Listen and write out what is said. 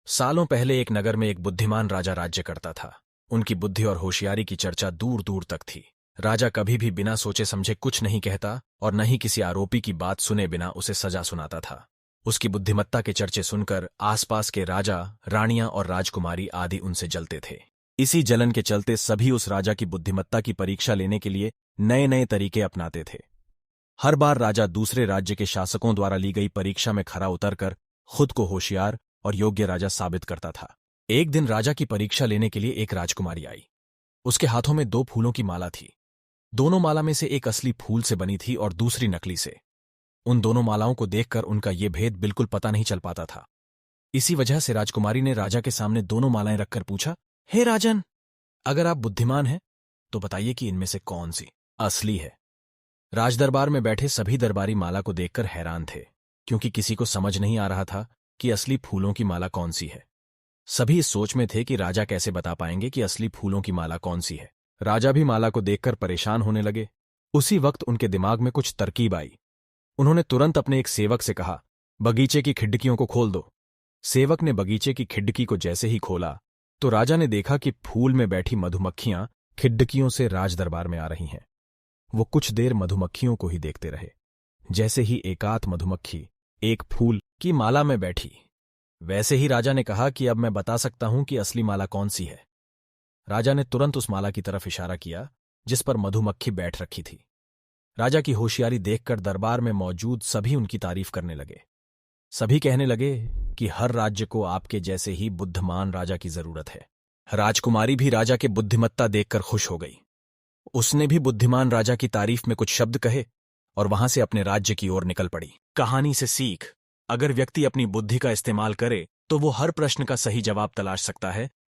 सालों पहले एक नगर में एक बुद्धिमान राजा राज्य करता था। उनकी बुद्धि और होशियारी की चर्चा दूर दूर तक थी। राजा कभी भी बिना सोचे समझे कुछ नहीं कहता और न ही किसी आरोपी की बात सुने बिना उसे सजा सुनाता था। उसकी बुद्धिमत्ता के चर्चे सुनकर आसपास के राजा, रानियां और राजकुमारी आदि उनसे जलते थे। इसी जलन के चलते सभी उस राजा की बुद्धिमत्ता की परीक्षा लेने के लिए नए नए तरीके अपनाते थे। हर बार राजा दूसरे राज्य के शासकों द्वारा ली गई परीक्षा में खरा उतरकर खुद को होशियार और योग्य राजा साबित करता था। एक दिन राजा की परीक्षा लेने के लिए एक राजकुमारी आई। उसके हाथों में 2 फूलों की माला थी। दोनों माला में से एक असली फूल से बनी थी और दूसरी नकली से। उन दोनों मालाओं को देखकर उनका ये भेद बिल्कुल पता नहीं चल पाता था। इसी वजह से राजकुमारी ने राजा के सामने दोनों मालाएं रखकर पूछा, हे राजन, अगर आप बुद्धिमान हैं तो बताइए कि इनमें से कौन सी असली है। राजदरबार में बैठे सभी दरबारी माला को देखकर हैरान थे, क्योंकि किसी को समझ नहीं आ रहा था कि असली फूलों की माला कौन सी है। सभी इस सोच में थे कि राजा कैसे बता पाएंगे कि असली फूलों की माला कौन सी है। राजा भी माला को देखकर परेशान होने लगे। उसी वक्त उनके दिमाग में कुछ तरकीब आई। उन्होंने तुरंत अपने एक सेवक से कहा, बगीचे की खिड़कियों को खोल दो। सेवक ने बगीचे की खिड़की को जैसे ही खोला तो राजा ने देखा कि फूल में बैठी मधुमक्खियां खिड़कियों से राजदरबार में आ रही हैं। वो कुछ देर मधुमक्खियों को ही देखते रहे। जैसे ही एकाध मधुमक्खी एक फूल की माला में बैठी, वैसे ही राजा ने कहा कि अब मैं बता सकता हूं कि असली माला कौन सी है। राजा ने तुरंत उस माला की तरफ इशारा किया जिस पर मधुमक्खी बैठ रखी थी। राजा की होशियारी देखकर दरबार में मौजूद सभी उनकी तारीफ करने लगे। सभी कहने लगे कि हर राज्य को आपके जैसे ही बुद्धिमान राजा की जरूरत है। राजकुमारी भी राजा के बुद्धिमत्ता देखकर खुश हो गई। उसने भी बुद्धिमान राजा की तारीफ में कुछ शब्द कहे और वहां से अपने राज्य की ओर निकल पड़ी। कहानी से सीख, अगर व्यक्ति अपनी बुद्धि का इस्तेमाल करे तो वो हर प्रश्न का सही जवाब तलाश सकता है